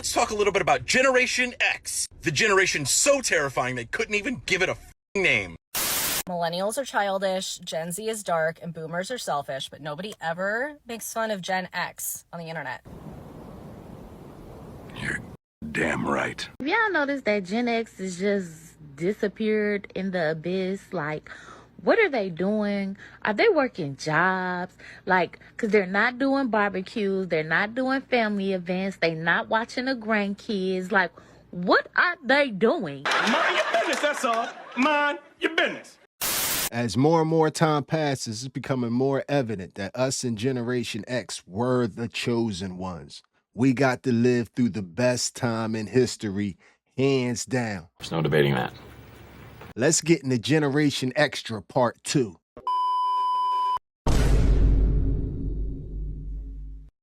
let's talk a little bit about Generation X. The generation so terrifying they couldn't even give it a name. Millennials are childish, Gen Z is dark, and boomers are selfish, but nobody ever makes fun of Gen X on the internet. You're damn right. Have y'all noticed that Gen X is just disappeared in the abyss? Like, what are they doing? Are they working jobs? Like, because they're not doing barbecues. They're not doing family events. They're not watching the grandkids. Like, what are they doing? Mind your business, that's all. Mind your business. As more and more time passes, it's becoming more evident that us in Generation X were the chosen ones. We got to live through the best time in history, hands down. There's no debating that. Let's get into Generation Extra Part 2.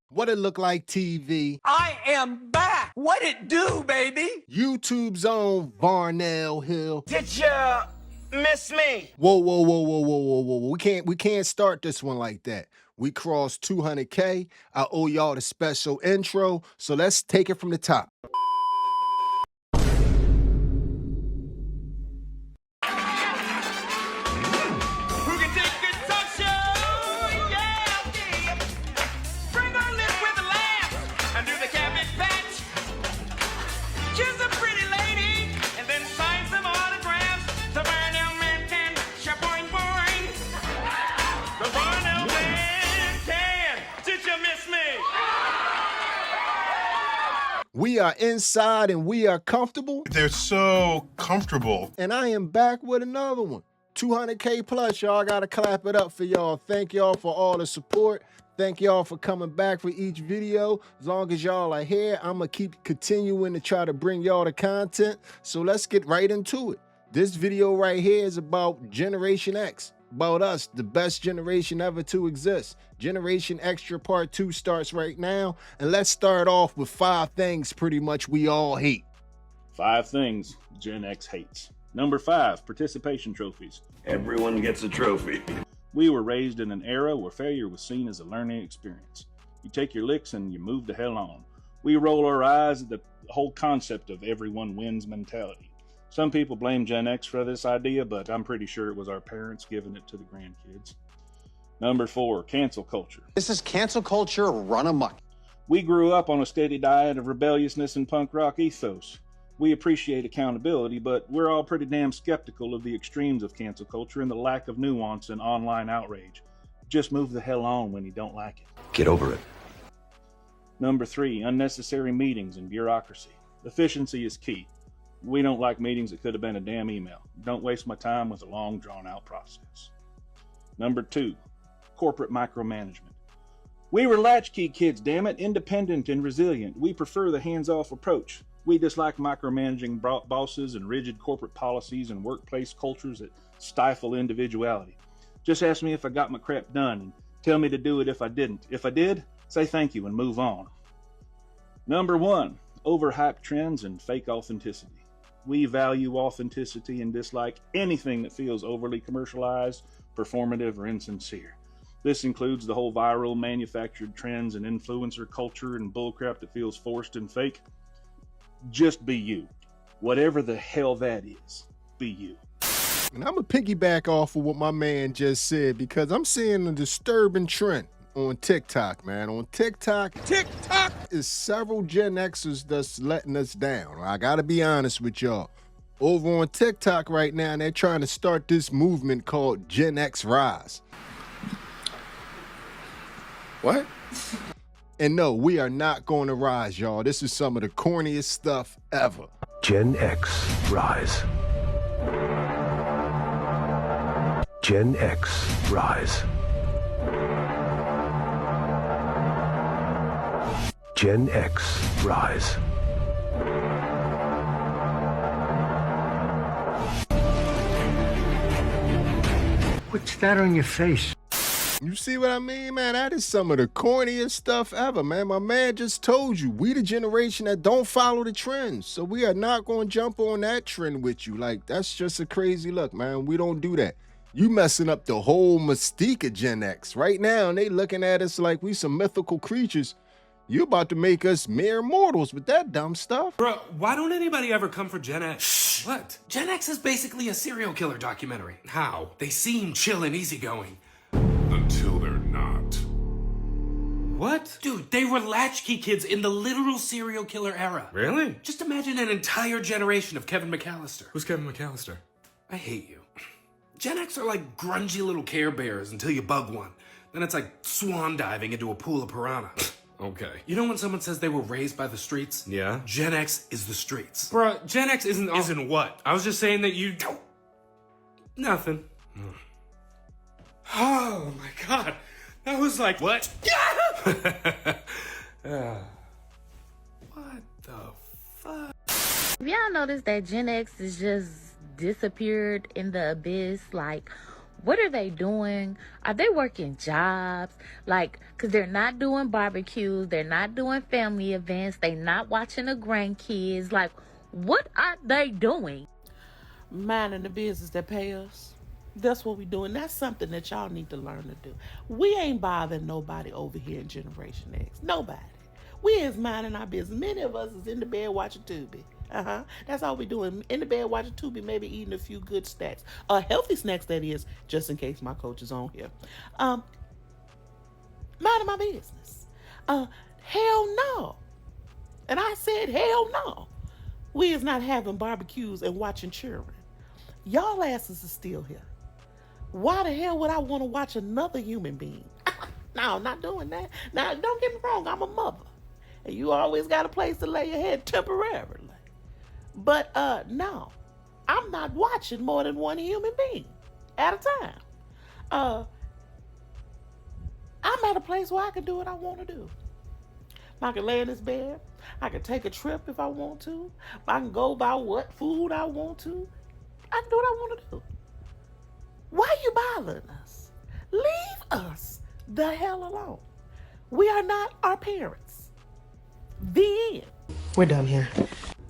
What it look like TV? I am back. What it do, baby? YouTube's own Varnell Hill. Did ya miss me? Whoa. We can't start this one like that. We crossed 200K. I owe y'all the special intro, so let's take it from the top. We are inside and we are comfortable. They're so comfortable. And I am back with another one. 200K plus, y'all. Gotta clap it up for y'all. Thank y'all for all the support. Thank y'all for coming back for each video. As long as y'all are here, I'm gonna keep continuing to try to bring y'all the content. So let's get right into it. This video right here is about Generation X. About us, the best generation ever to exist. Generation Extra Part 2 starts right now, and let's start off with 5 things pretty much we all hate. 5 things Gen X hates. Number 5, participation trophies. Everyone gets a trophy. We were raised in an era where failure was seen as a learning experience. You take your licks and you move the hell on. We roll our eyes at the whole concept of everyone wins mentality. Some people blame Gen X for this idea, but I'm pretty sure it was our parents giving it to the grandkids. Number 4, cancel culture. This is cancel culture run amok. We grew up on a steady diet of rebelliousness and punk rock ethos. We appreciate accountability, but we're all pretty damn skeptical of the extremes of cancel culture and the lack of nuance and online outrage. Just move the hell on when you don't like it. Get over it. Number 3, unnecessary meetings and bureaucracy. Efficiency is key. We don't like meetings that could have been a damn email. Don't waste my time with a long, drawn-out process. Number 2, corporate micromanagement. We were latchkey kids, damn it, independent and resilient. We prefer the hands-off approach. We dislike micromanaging bosses and rigid corporate policies and workplace cultures that stifle individuality. Just ask me if I got my crap done and tell me to do it if I didn't. If I did, say thank you and move on. Number 1, overhyped trends and fake authenticity. We value authenticity and dislike anything that feels overly commercialized, performative, or insincere. This includes the whole viral manufactured trends and influencer culture and bullcrap that feels forced and fake. Just be you. Whatever the hell that is, be you. And I'm going to piggyback off of what my man just said because I'm seeing a disturbing trend on TikTok, man. On TikTok is several Gen Xers that's letting us down. I got to be honest with y'all. Over on TikTok right now, they're trying to start this movement called Gen X Rise. What? And no, we are not going to rise, y'all. This is some of the corniest stuff ever. Gen X Rise. Gen X Rise. Gen X Rise. What's that on your face? You see what I mean, man? That is some of the corniest stuff ever, man. My man just told you, we the generation that don't follow the trends. So we are not going to jump on that trend with you. Like, that's just a crazy look, man. We don't do that. You messing up the whole mystique of Gen X. Right now, they looking at us like we some mythical creatures. You about to make us mere mortals with that dumb stuff. Bro, why don't anybody ever come for Gen X? What? Gen X is basically a serial killer documentary. How? They seem chill and easygoing. Until they're not. What? Dude, they were latchkey kids in the literal serial killer era. Really? Just imagine an entire generation of Kevin McAllister. Who's Kevin McAllister? I hate you. Gen X are like grungy little Care Bears until you bug one. Then it's like swan diving into a pool of piranha. Okay. You know when someone says they were raised by the streets? Yeah. Gen X is the streets. Bruh, Gen X isn't... Isn't what? I was just saying that you... Nothing. Oh my god. That was like... What? What the fuck? Have y'all noticed that Gen X is just disappeared in the abyss? Like, what are they doing? Are they working jobs? Like, because they're not doing barbecues. They're not doing family events. They're not watching the grandkids. Like, what are they doing? Minding the business that pay us. That's what we doing. That's something that y'all need to learn to do. We ain't bothering nobody over here in Generation X. Nobody. We is minding our business. Many of us is in the bed watching Tubi. That's all we doing. In the bed watching Tubi, maybe eating a few good snacks. Healthy snacks, that is, just in case my coach is on here. Minding my business. Hell no. And I said hell no. We is not having barbecues and watching children. Y'all asses is still here. Why the hell would I want to watch another human being? No, not doing that. Now, don't get me wrong, I'm a mother. And you always got a place to lay your head temporarily. But, no. I'm not watching more than one human being at a time. I'm at a place where I can do what I want to do. I can lay in this bed. I can take a trip if I want to. I can go buy what food I want to. I can do what I want to do. Why are you bothering us? Leave us the hell alone. We are not our parents. The end. We're done here.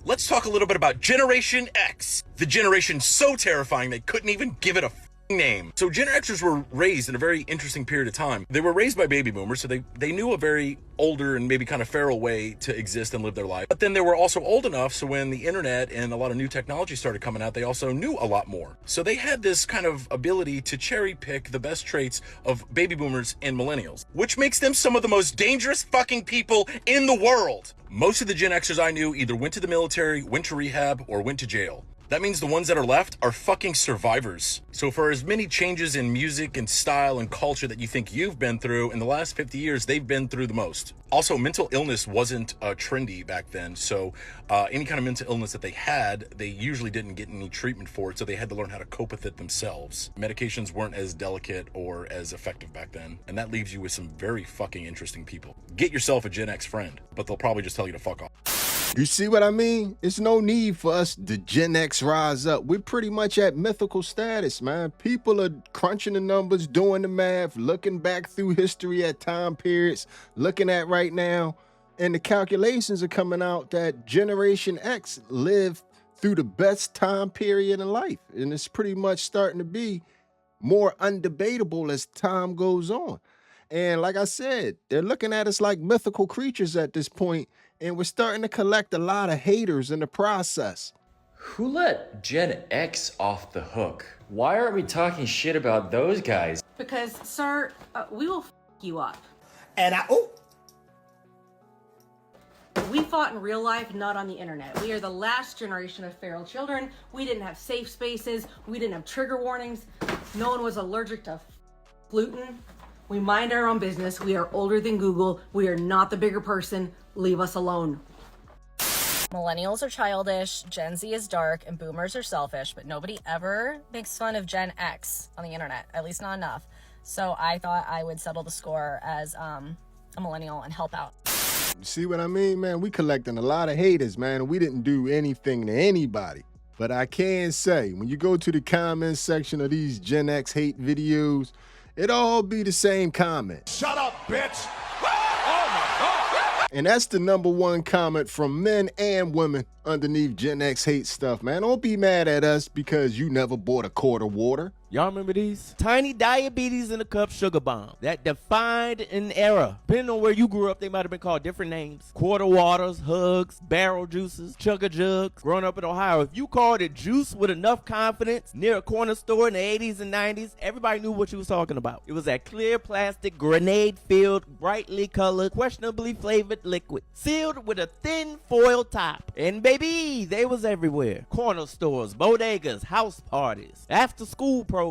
Let's talk a little bit about Generation X. The generation so terrifying they couldn't even give it a name. So Gen Xers were raised in a very interesting period of time. They were raised by baby boomers, so they knew a very older and maybe kind of feral way to exist and live their life. But then they were also old enough, so when the internet and a lot of new technology started coming out, they also knew a lot more. So they had this kind of ability to cherry pick the best traits of baby boomers and millennials, which makes them some of the most dangerous fucking people in the world. Most of the Gen Xers I knew either went to the military, went to rehab, or went to jail. That means the ones that are left are fucking survivors. So for as many changes in music and style and culture that you think you've been through, in the last 50 years, they've been through the most. Also, mental illness wasn't trendy back then. So any kind of mental illness that they had, they usually didn't get any treatment for it. So they had to learn how to cope with it themselves. Medications weren't as delicate or as effective back then. And that leaves you with some very fucking interesting people. Get yourself a Gen X friend, but they'll probably just tell you to fuck off. You see what I mean? It's no need for us, the Gen X, rise up. We're pretty much at mythical status, man. People are crunching the numbers, doing the math, looking back through history at time periods, looking at right now, and the calculations are coming out that Generation X lived through the best time period in life. And it's pretty much starting to be more undebatable as time goes on. And like I said, they're looking at us like mythical creatures at this point, and we're starting to collect a lot of haters in the process. Who let Gen X off the hook? Why aren't we talking shit about those guys? Because, sir, we will f you up. And we fought in real life, not on the internet. We are the last generation of feral children. We didn't have safe spaces. We didn't have trigger warnings. No one was allergic to gluten. We mind our own business. We are older than Google. We are not the bigger person. Leave us alone. Millennials are childish, Gen Z is dark, and boomers are selfish, but nobody ever makes fun of Gen X on the internet, at least not enough. So I thought I would settle the score as a millennial and help out. See what I mean, man? We collecting a lot of haters, man. We didn't do anything to anybody. But I can say, when you go to the comment section of these Gen X hate videos, it all be the same comment. Shut up, bitch! And that's the #1 comment from men and women underneath Gen X hate stuff, man. Don't be mad at us because you never bought a quart of water. Y'all remember these? Tiny diabetes in a cup sugar bomb that defined an era. Depending on where you grew up, they might have been called different names. Quarter waters, hugs, barrel juices, chugga jugs. Growing up in Ohio, if you called it juice with enough confidence near a corner store in the 80s and 90s, everybody knew what you was talking about. It was that clear plastic, grenade-filled, brightly colored, questionably flavored liquid, sealed with a thin foil top. And baby, they was everywhere. Corner stores, bodegas, house parties, after-school programs,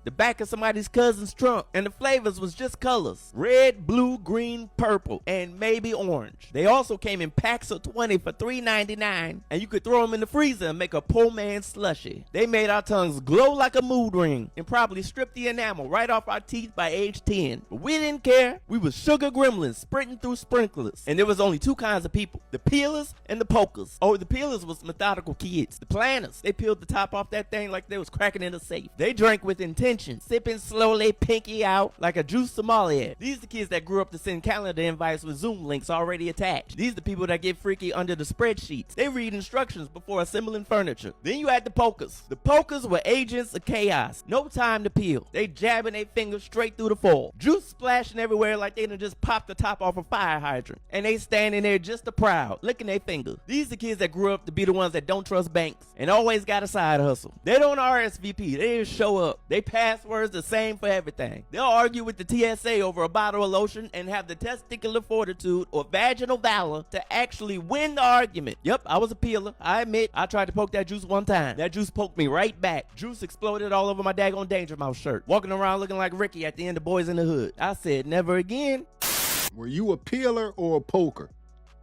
the back of somebody's cousin's trunk, and the flavors was just colors. Red, blue, green, purple, and maybe orange. They also came in packs of 20 for $3.99, and you could throw them in the freezer and make a poor man's slushy. They made our tongues glow like a mood ring and probably stripped the enamel right off our teeth by age 10. But we didn't care. We was sugar gremlins sprinting through sprinklers. And there was only two kinds of people, the peelers and the pokers. Oh, the peelers was methodical kids. The planners, they peeled the top off that thing like they was cracking in a safe. They drank with intention, sipping slowly, pinky out like a juice sommelier. These are the kids that grew up to send calendar invites with Zoom links already attached. These are the people that get freaky under the spreadsheets. They read instructions before assembling furniture. Then you had the pokers. The pokers were agents of chaos. No time to peel. They jabbing their fingers straight through the foil. Juice splashing everywhere like they done just popped the top off a fire hydrant. And they standing there just a proud, licking their fingers. These are the kids that grew up to be the ones that don't trust banks and always got a side hustle. They don't RSVP. They just show up. They passwords the same for everything. They'll argue with the TSA over a bottle of lotion and have the testicular fortitude or vaginal valor to actually win the argument. Yep, I was a peeler. I admit, I tried to poke that juice one time. That juice poked me right back. Juice exploded all over my daggone Danger Mouse shirt. Walking around looking like Ricky at the end of Boys in the Hood. I said, never again. Were you a peeler or a poker?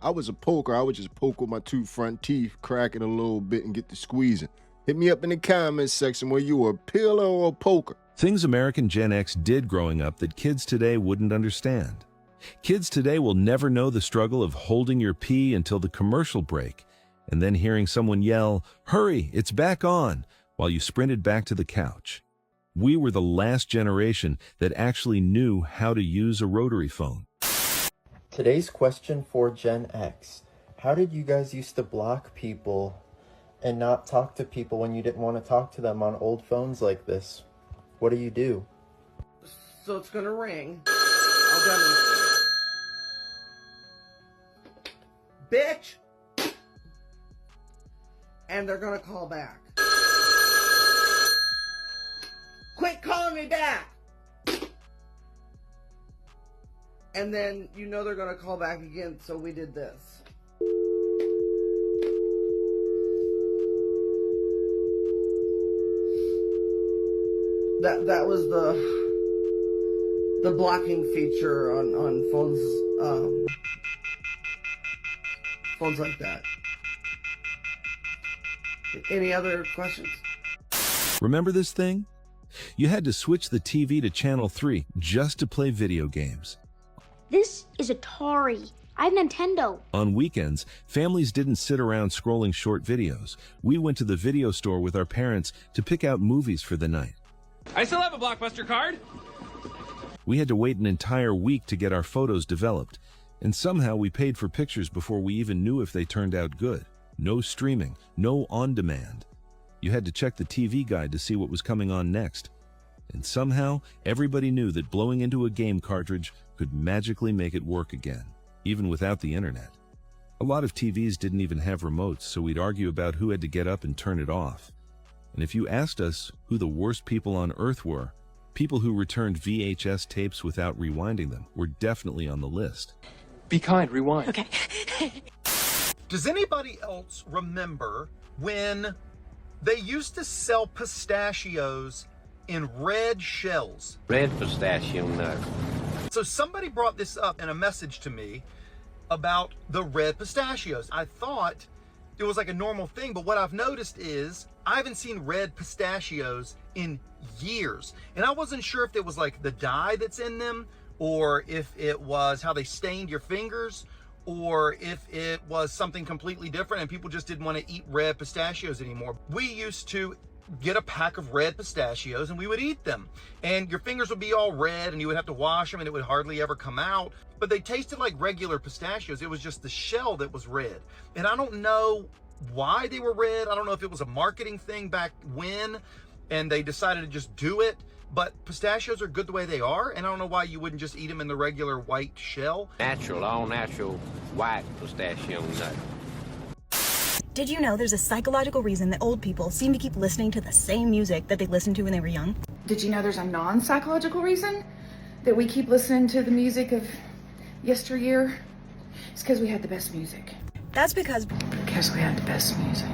I was a poker. I would just poke with my two front teeth, crack it a little bit and get to squeezing. Hit me up in the comments section. Were you a peeler or a poker? Things American Gen X did growing up that kids today wouldn't understand. Kids today will never know the struggle of holding your pee until the commercial break, and then hearing someone yell, "Hurry, it's back on," while you sprinted back to the couch. We were the last generation that actually knew how to use a rotary phone. Today's question for Gen X. How did you guys used to block people and not talk to people when you didn't want to talk to them on old phones like this? What do? So it's gonna ring. I'll demonstrate. Bitch! And they're gonna call back. Quit calling me back! And then you know they're gonna call back again, so we did this. That was the blocking feature on phones phones like that. Any other questions? Remember this thing? You had to switch the TV to channel 3 just to play video games. This is Atari. I have Nintendo. On weekends, families didn't sit around scrolling short videos. We went to the video store with our parents to pick out movies for the night. I still have a Blockbuster card. We had to wait an entire week to get our photos developed, and somehow we paid for pictures before we even knew if they turned out good. No streaming, no on-demand. You had to check the TV guide to see what was coming on next. And somehow, everybody knew that blowing into a game cartridge could magically make it work again, even without the internet. A lot of TVs didn't even have remotes, so we'd argue about who had to get up and turn it off. And if you asked us who the worst people on earth were, people who returned VHS tapes without rewinding them were definitely on the list. Be kind, rewind. Okay. Does anybody else remember when they used to sell pistachios in red shells? Red pistachio nut. So somebody brought this up in a message to me about the red pistachios. I thought it was like a normal thing, but what I've noticed is I haven't seen red pistachios in years. And I wasn't sure if it was like the dye that's in them, or if it was how they stained your fingers, or if it was something completely different and people just didn't want to eat red pistachios anymore. We used to get a pack of red pistachios and we would eat them. And your fingers would be all red and you would have to wash them and it would hardly ever come out. But they tasted like regular pistachios. It was just the shell that was red. And I don't know why they were red. I don't know if it was a marketing thing back when, and they decided to just do it. But pistachios are good the way they are, and I don't know why you wouldn't just eat them in the regular white shell. Natural, all natural, white pistachio nut. Did you know there's a psychological reason that old people seem to keep listening to the same music that they listened to when they were young? Did you know there's a non-psychological reason that we keep listening to the music of yesteryear? It's because we had the best music. That's because we had the best music.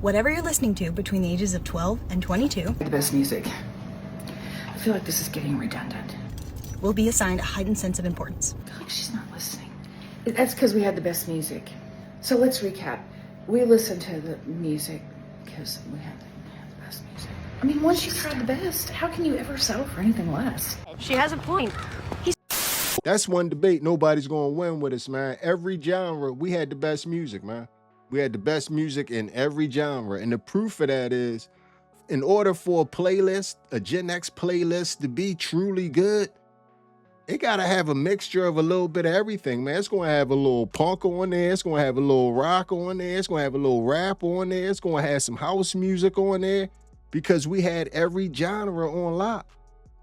Whatever you're listening to between the ages of 12 and 22, The best music. I feel like this is getting redundant. will be assigned a heightened sense of importance. I feel like she's not listening. That's because we had the best music. So let's recap. We listened to the music because we had the best music. I mean, once you've tried the best, how can you ever settle for anything less? She has a point. That's one debate nobody's going to win with us, man. Every genre, we had the best music, man. We had the best music in every genre. And the proof of that is, in order for a playlist, a Gen X playlist, to be truly good, it got to have a mixture of a little bit of everything, man. It's going to have a little punk on there. It's going to have a little rock on there. It's going to have a little rap on there. It's going to have some house music on there, because we had every genre on lock.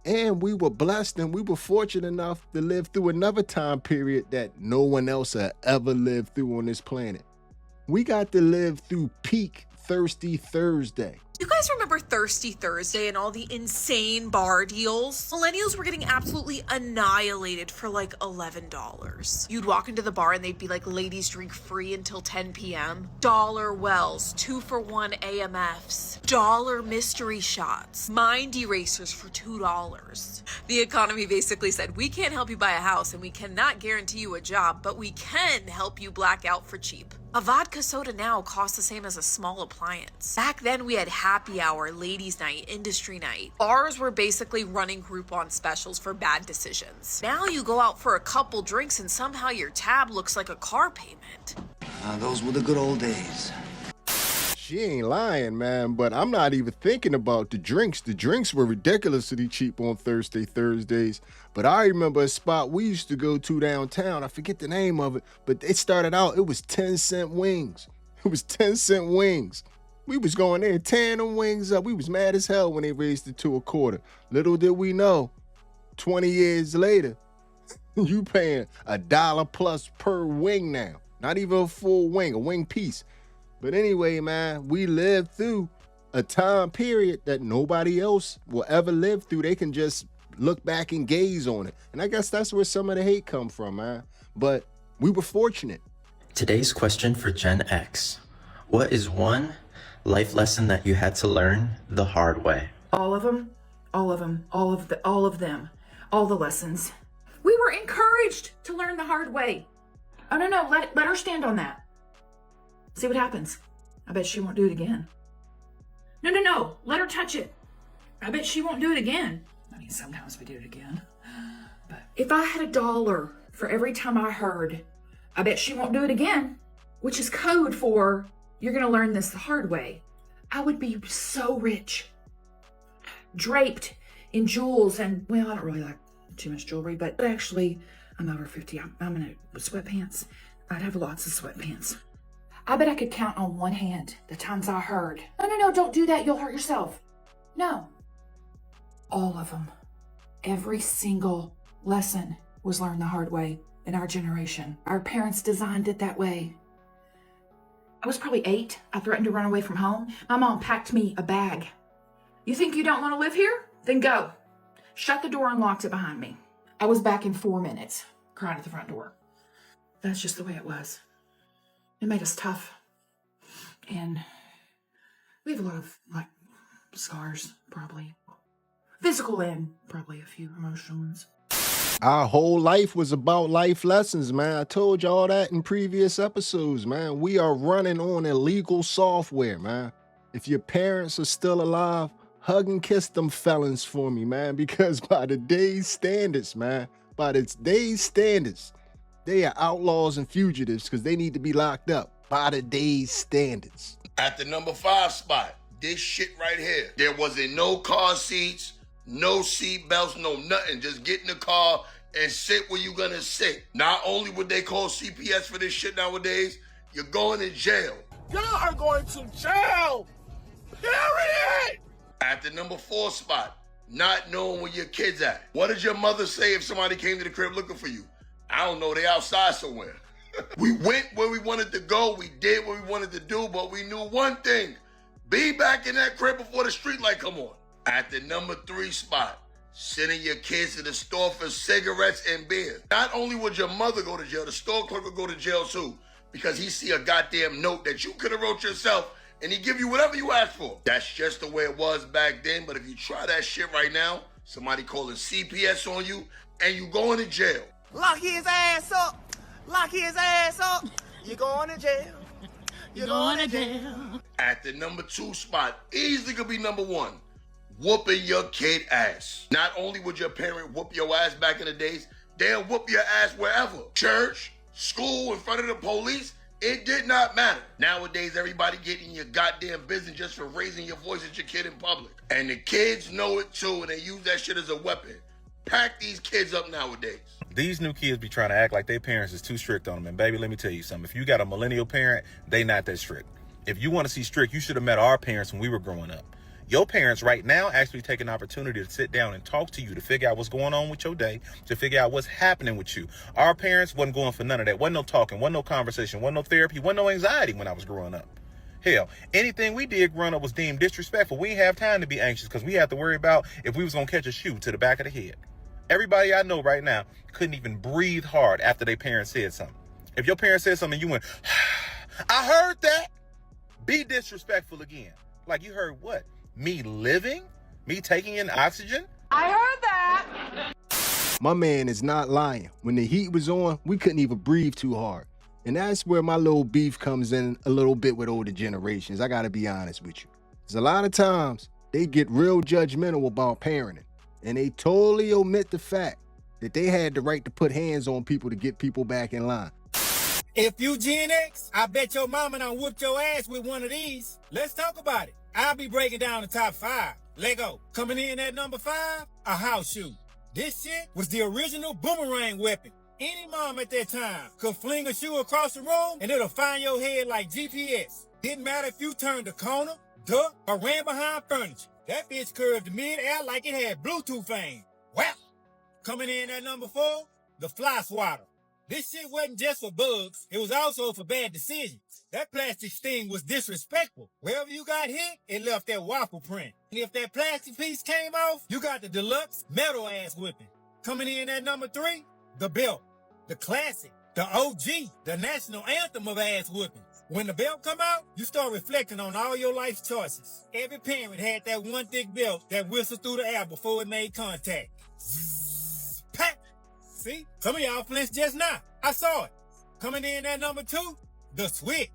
And we were blessed and we were fortunate enough to live through another time period that no one else had ever lived through on this planet. We got to live through peak Thirsty Thursday. You guys remember Thirsty Thursday and all the insane bar deals? Millennials were getting absolutely annihilated for like $11. You'd walk into the bar and they'd be like, ladies drink free until 10 p.m. Dollar wells, 2-for-1 AMFs, dollar mystery shots, mind erasers for $2. The economy basically said, we can't help you buy a house and we cannot guarantee you a job, but we can help you black out for cheap. A vodka soda now costs the same as a small appliance. Back then we had happy hour, ladies night, industry night. Bars were basically running Groupon specials for bad decisions. Now you go out for a couple drinks and somehow your tab looks like a car payment. Those were the good old days. She ain't lying, man, but I'm not even thinking about the drinks. The drinks were ridiculously cheap on Thirsty Thursdays. But I remember a spot we used to go to downtown. I forget the name of it, but it started out, it was 10-cent wings. It was 10-cent wings. We was going there, tearing them wings up. We was mad as hell when they raised it to a quarter. Little did we know, 20 years later, you paying $1 plus per wing now. Not even a full wing, a wing piece. But anyway, man, we lived through a time period that nobody else will ever live through. They can just look back and gaze on it. And I guess that's where some of the hate come from, man. But we were fortunate. Today's question for Gen X. What is one life lesson that you had to learn the hard way? All of them, all of them, all of them, all the lessons. We were encouraged to learn the hard way. Oh, no, let her stand on that. See what happens. I bet she won't do it again. No, let her touch it. I bet she won't do it again. I mean, sometimes we do it again. But if I had $1 for every time I heard, I bet she won't do it again, which is code for, you're going to learn this the hard way, I would be so rich. Draped in jewels and, well, I don't really like too much jewelry, but actually, I'm over 50. I'm in sweatpants. I'd have lots of sweatpants. I bet I could count on one hand the times I heard, no, don't do that, you'll hurt yourself. No. All of them. Every single lesson was learned the hard way in our generation. Our parents designed it that way. I was probably 8. I threatened to run away from home. My mom packed me a bag. You think you don't want to live here? Then go. Shut the door and locked it behind me. I was back in 4 minutes, crying at the front door. That's just the way it was. It made us tough. And we have a lot of, scars, probably. Physical and probably a few emotional ones. Our whole life was about life lessons, man. I told you all that in previous episodes, man. We are running on illegal software, man. If your parents are still alive, hug and kiss them felons for me, man. Because by today's standards, man, they are outlaws and fugitives because they need to be locked up by today's standards. At the number 5 spot, this shit right here. There wasn't no car seats, no seat belts, no nothing. Just get in the car and sit where you're gonna sit. Not only would they call CPS for this shit nowadays, you're going to jail. Y'all are going to jail. Period. At the number 4 spot, not knowing where your kid's at. What did your mother say if somebody came to the crib looking for you? I don't know, they outside somewhere. We went where we wanted to go, we did what we wanted to do, but we knew one thing. Be back in that crib before the street light come on. At the number 3 spot, sending your kids to the store for cigarettes and beer. Not only would your mother go to jail, the store clerk would go to jail too, because he see a goddamn note that you could have wrote yourself and he give you whatever you asked for. That's just the way it was back then, but if you try that shit right now, somebody calling CPS on you and you going to jail. Lock his ass up. Lock his ass up. You're going to jail. You're going to jail. At the number 2 spot, easily could be number 1. Whooping your kid ass. Not only would your parent whoop your ass back in the days, they'll whoop your ass wherever. Church, school, in front of the police, it did not matter. Nowadays, everybody getting in your goddamn business just for raising your voice at your kid in public. And the kids know it too, and they use that shit as a weapon. Pack these kids up nowadays. These new kids be trying to act like their parents is too strict on them. And baby, let me tell you something. If you got a millennial parent, they not that strict. If you want to see strict, you should have met our parents when we were growing up. Your parents right now actually take an opportunity to sit down and talk to you to figure out what's going on with your day, to figure out what's happening with you. Our parents wasn't going for none of that. Wasn't no talking, wasn't no conversation, wasn't no therapy, wasn't no anxiety when I was growing up. Hell, anything we did growing up was deemed disrespectful. We didn't have time to be anxious because we had to worry about if we was going to catch a shoe to the back of the head. Everybody I know right now couldn't even breathe hard after their parents said something. If your parents said something, you went, I heard that. Be disrespectful again. Like you heard what? Me living? Me taking in oxygen? I heard that. My man is not lying. When the heat was on, we couldn't even breathe too hard. And that's where my little beef comes in a little bit with older generations. I gotta be honest with you. Because a lot of times, they get real judgmental about parenting. And they totally omit the fact that they had the right to put hands on people to get people back in line. If you Gen X, I bet your mama done whooped your ass with one of these. Let's talk about it. I'll be breaking down the top 5. Lego. Coming in at number 5, a house shoe. This shit was the original boomerang weapon. Any mom at that time could fling a shoe across the room and it'll find your head like GPS. Didn't matter if you turned a corner, ducked, or ran behind furniture. That bitch curved mid-air like it had Bluetooth fame. Wow. Coming in at number 4, the fly swatter. This shit wasn't just for bugs, it was also for bad decisions. That plastic sting was disrespectful. Wherever you got hit, it left that waffle print. And if that plastic piece came off, you got the deluxe metal ass whipping. Coming in at number 3, the belt. The classic, the OG, the national anthem of ass whippings. When the belt come out, you start reflecting on all your life's choices. Every parent had that one thick belt that whistled through the air before it made contact. Zzz, pat. See, some of y'all flinched just now. I saw it. Coming in at number 2, the Switch.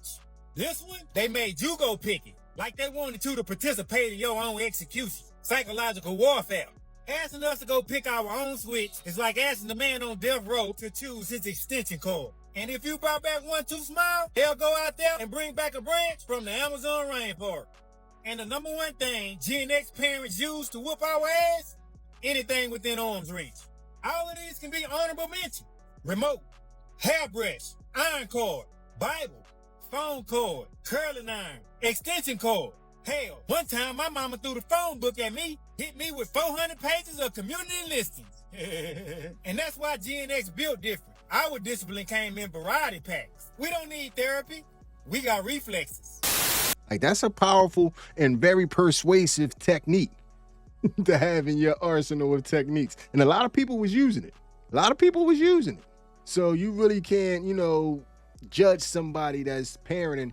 This one, they made you go pick it. Like they wanted you to participate in your own execution. Psychological warfare. Asking us to go pick our own Switch is like asking the man on death row to choose his extension cord. And if you brought back one too small, they'll go out there and bring back a branch from the Amazon rainforest. And the number 1 thing Gen X parents use to whoop our ass, anything within arm's reach. All of these can be honorable mention. Remote, hairbrush, iron cord, Bible, phone cord, curling iron, extension cord. Hell, one time my mama threw the phone book at me, hit me with 400 pages of community listings. And that's why Gen X built different. Our discipline came in variety packs. We don't need therapy. We got reflexes. Like, that's a powerful and very persuasive technique to have in your arsenal of techniques. And a lot of people was using it. So you really can't, judge somebody that's parenting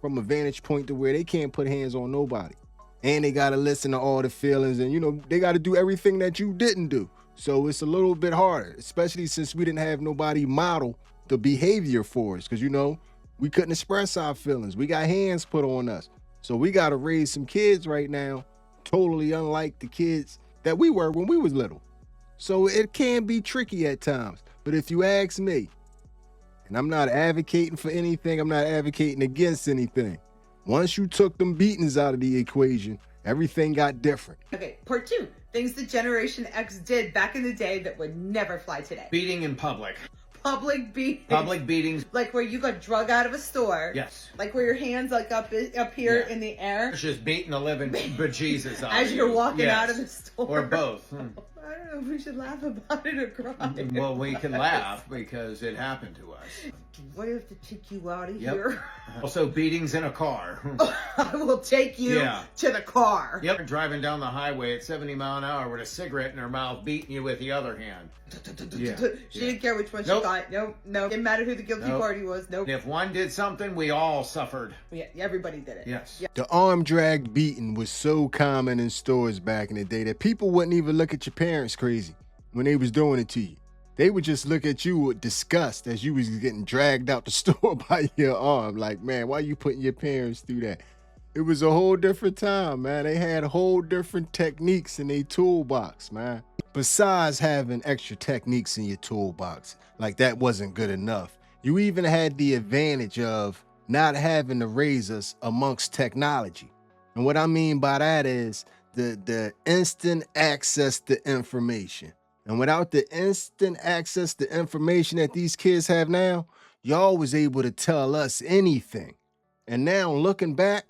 from a vantage point to where they can't put hands on nobody. And they got to listen to all the feelings and, they got to do everything that you didn't do. So it's a little bit harder, especially since we didn't have nobody model the behavior for us. Because, we couldn't express our feelings. We got hands put on us. So we got to raise some kids right now, totally unlike the kids that we were when we was little. So it can be tricky at times. But if you ask me, and I'm not advocating for anything, I'm not advocating against anything. Once you took them beatings out of the equation, everything got different. Okay, part 2. Things that Generation X did back in the day that would never fly today. Beating in public. public beatings. Public beatings. Like where you got drug out of a store. Yes. Like where your hands like up here in the air. Just beating the living bejesus out As of you're you. walking Yes. out of the store. Or both. I don't know if we should laugh about it or cry. Well, we can laugh because it happened to us. Do I have to take you out of Yep. here? Also, beatings in a car. I will take you to the car. Yep. Driving down the highway at 70 mile an hour with a cigarette in her mouth, beating you with the other hand. Yeah. She didn't care which one Nope. she got. No. Didn't matter who the guilty Nope. party was. Nope. If one did something, we all suffered. Yeah, everybody did it. Yes. Yeah. The arm drag beating was so common in stores back in the day that people wouldn't even look at your parents crazy when they was doing it to you. They would just look at you with disgust as you was getting dragged out the store by your arm. Like, man, why you putting your parents through that? It was a whole different time, man. They had whole different techniques in their toolbox, man. Besides having extra techniques in your toolbox, like that wasn't good enough. You even had the advantage of not having to raise us amongst technology. And what I mean by that is the instant access to information. And without the instant access to information that these kids have now, y'all was able to tell us anything. And now looking back,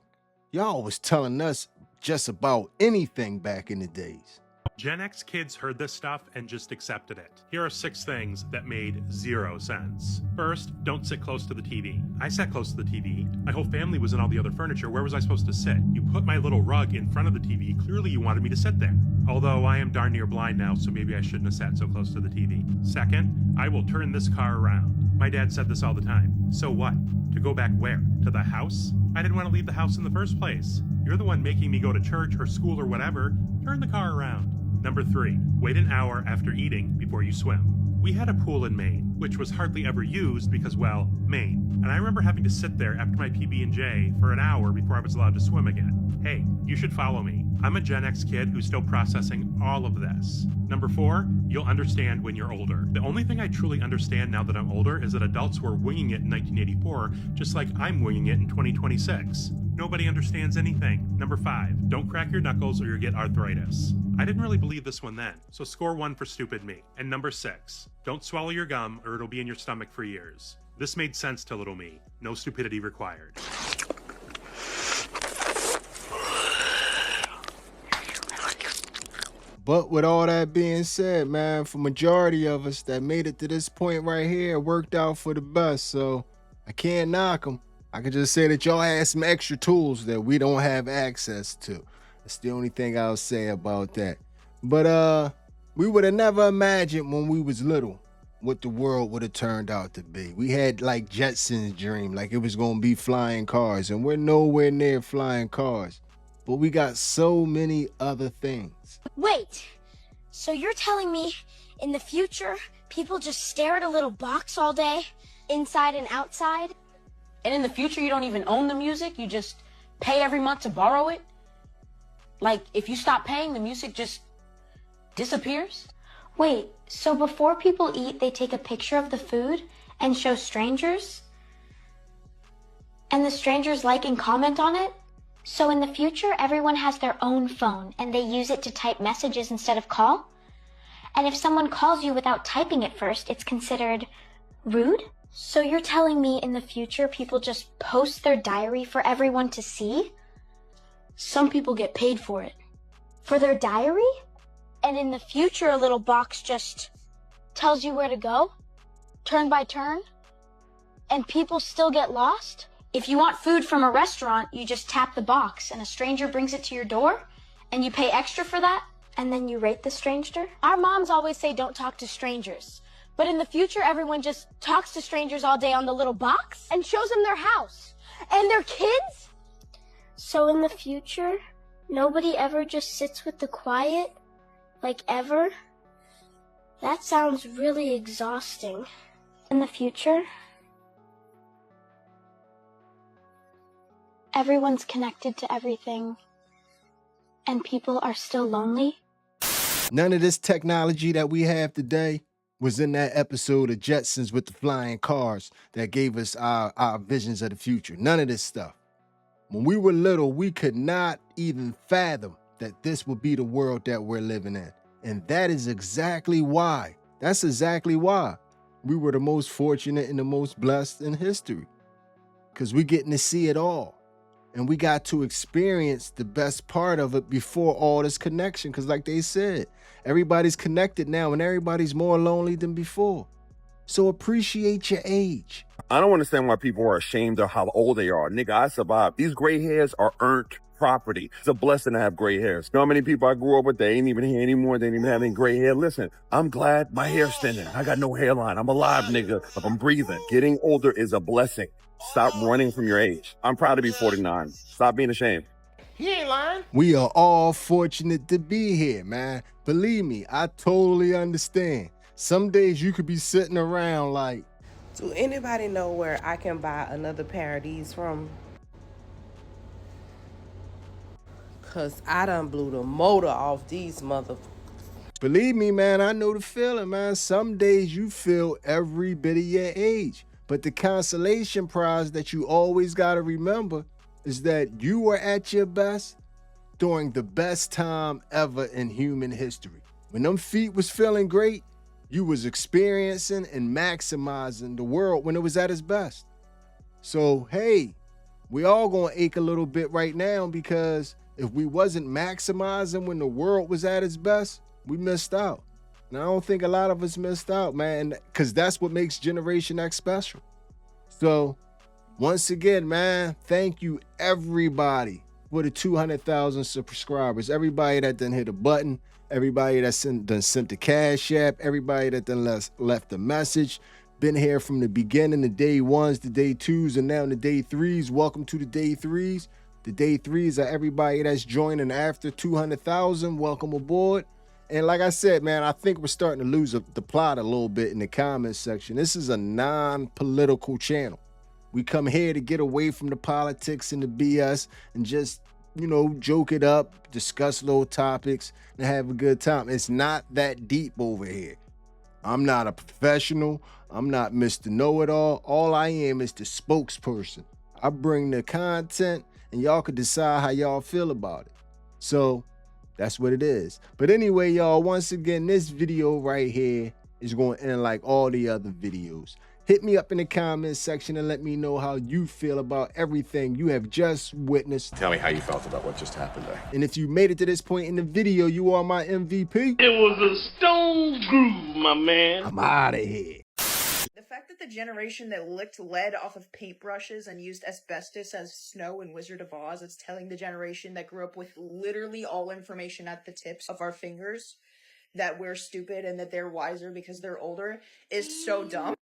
y'all was telling us just about anything back in the days. Gen X kids heard this stuff and just accepted it. Here are 6 things that made 0 sense. First, don't sit close to the TV. I sat close to the TV. My whole family was in all the other furniture. Where was I supposed to sit? You put my little rug in front of the TV. Clearly you wanted me to sit there. Although I am darn near blind now, so maybe I shouldn't have sat so close to the TV. Second, I will turn this car around. My dad said this all the time. So what? To go back where? To the house? I didn't want to leave the house in the first place. You're the one making me go to church or school or whatever. Turn the car around. Number 3, wait an hour after eating before you swim. We had a pool in Maine, which was hardly ever used because, well, Maine. And I remember having to sit there after my PB&J for an hour before I was allowed to swim again. Hey, you should follow me. I'm a Gen X kid who's still processing all of this. Number 4, you'll understand when you're older. The only thing I truly understand now that I'm older is that adults were winging it in 1984, just like I'm winging it in 2026. Nobody understands anything. Number 5, don't crack your knuckles or you'll get arthritis. I didn't really believe this one then, so score 1 for stupid me. And number 6, don't swallow your gum or it'll be in your stomach for years. This made sense to little me. No stupidity required. But with all that being said, man, for majority of us that made it to this point right here, it worked out for the best. So I can't knock them. I can just say that y'all had some extra tools that we don't have access to. That's the only thing I'll say about that. But we would have never imagined when we was little what the world would have turned out to be. We had like Jetsons dream, like it was gonna be flying cars, and we're nowhere near flying cars. But we got so many other things. Wait, so you're telling me in the future, people just stare at a little box all day, inside and outside? And in the future, you don't even own the music. You just pay every month to borrow it. Like, if you stop paying, the music just disappears. Wait, so before people eat, they take a picture of the food and show strangers? And the strangers like and comment on it? So in the future, everyone has their own phone and they use it to type messages instead of call? And if someone calls you without typing it first, it's considered rude? So you're telling me in the future, people just post their diary for everyone to see? Some people get paid for it. For their diary? And in the future, a little box just tells you where to go, turn by turn, and people still get lost? If you want food from a restaurant, you just tap the box and a stranger brings it to your door, and you pay extra for that, and then you rate the stranger? Our moms always say don't talk to strangers. But in the future, everyone just talks to strangers all day on the little box and shows them their house and their kids? So in the future, nobody ever just sits with the quiet? Like ever? That sounds really exhausting. In the future, everyone's connected to everything, and people are still lonely? None of this technology that we have today was in that episode of Jetsons with the flying cars that gave us our visions of the future. None of this stuff. When we were little, we could not even fathom that this would be the world that we're living in. And that is exactly why. That's exactly why. we were the most fortunate and the most blessed in history because we're getting to see it all. And we got to experience the best part of it before all this connection. Because like they said, everybody's connected now and everybody's more lonely than before. So appreciate your age. I don't understand why people are ashamed of how old they are. Nigga, I survived. These gray hairs are earned property. It's a blessing to have gray hairs. You know how many people I grew up with, they ain't even here anymore. They ain't even have any gray hair. Listen, I'm glad my hair's thinning. I got no hairline. I'm alive, nigga. I'm breathing. Getting older is a blessing. Stop running from your age. I'm proud to be 49. Stop being ashamed. He ain't lying. We are all fortunate to be here, man. Believe me, I totally understand. Some days you could be sitting around like, do anybody know where I can buy another pair of these from? Cause I done blew the motor off these motherfuckers. Believe me, man, I know the feeling, man. Some days you feel every bit of your age. But the consolation prize that you always got to remember is that you were at your best during the best time ever in human history. When them feet was feeling great, you was experiencing and maximizing the world when it was at its best. So, hey, we all gonna ache a little bit right now because if we wasn't maximizing when the world was at its best, we missed out. And I don't think a lot of us missed out, man, because that's what makes Generation X special. So, once again, man, thank you everybody for the 200,000 subscribers. Everybody that done hit a button, everybody that done sent the Cash App, everybody that done left a message. Been here from the beginning, the day ones, the day twos, and now the day threes. Welcome to the day threes. The day threes are everybody that's joining after 200,000. Welcome aboard. And like I said, man, I think we're starting to lose the plot a little bit in the comments section. This is a non-political channel. We come here to get away from the politics and the BS and just, you know, joke it up, discuss little topics, and have a good time. It's not that deep over here. I'm not a professional. I'm not Mr. Know-It-All. All I am is the spokesperson. I bring the content, and y'all can decide how y'all feel about it. So that's what it is. But anyway, y'all, once again, this video right here is going to end like all the other videos. Hit me up in the comments section and let me know how you feel about everything you have just witnessed. Tell me how you felt about what just happened there. And if you made it to this point in the video, you are my MVP. It was a stone groove, my man. I'm out of here. The fact that the generation that licked lead off of paintbrushes and used asbestos as snow in Wizard of Oz is telling the generation that grew up with literally all information at the tips of our fingers that we're stupid and that they're wiser because they're older is so dumb.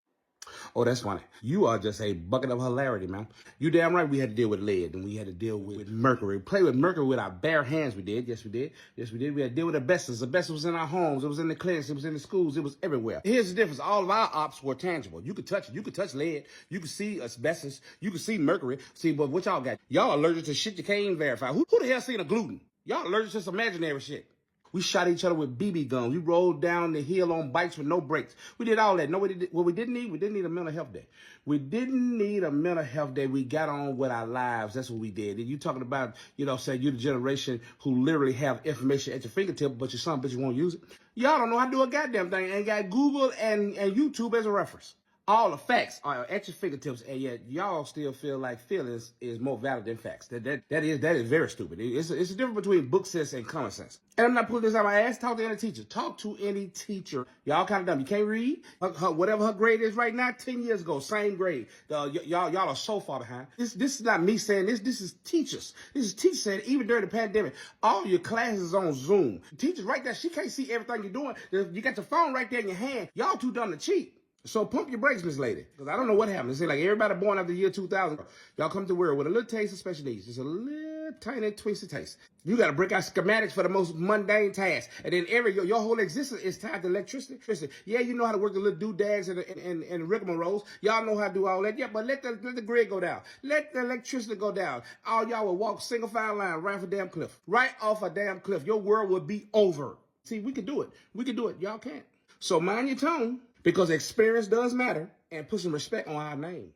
Oh, that's funny. You are just a bucket of hilarity, man. You damn right we had to deal with lead and we had to deal with mercury. Play with mercury with our bare hands, we did. Yes, we did. Yes, we did. We had to deal with asbestos. Asbestos was in our homes. It was in the clinics. It was in the schools. It was everywhere. Here's the difference. All of our ops were tangible. You could touch it. You could touch lead. You could see asbestos. You could see mercury. See, but what y'all got? Y'all allergic to shit you can't even verify. Who the hell seen a gluten? Y'all allergic to some imaginary shit. We shot each other with BB guns. We rolled down the hill on bikes with no brakes. We did all that. No, what we didn't need a mental health day. We didn't need a mental health day. We got on with our lives. That's what we did. And you talking about, you know, say you're the generation who literally have information at your fingertip, but your son, but you won't use it. Y'all don't know how to do a goddamn thing. And got Google and YouTube as a reference. All the facts are at your fingertips, and yet y'all still feel like feelings is more valid than facts. That is very stupid. It's a difference between book sense and common sense. And I'm not putting this out my ass. Talk to any teacher. Talk to any teacher. Y'all kind of dumb. You can't read. Whatever her grade is right now, 10 years ago, same grade. Y'all are so far behind. This is not me saying this. This is teachers. This is teachers saying even during the pandemic, all your classes on Zoom. Teachers right there, she can't see everything you're doing. You got your phone right there in your hand. Y'all too dumb to cheat. So pump your brakes, Miss Lady, because I don't know what happened. It's like everybody born after the year 2000, y'all come to the world with a little taste of special needs, just a little tiny twisted taste. You got to break out schematics for the most mundane tasks, and then your whole existence is tied to electricity. Yeah, you know how to work the little doodads and rigmaroles. Y'all know how to do all that. Yeah, but let the grid go down. Let the electricity go down. All y'all will walk single file line right off a damn cliff. Right off a damn cliff. Your world would be over. See, we can do it. We can do it. Y'all can't. So mind your tone. Because experience does matter, and put some respect on our name.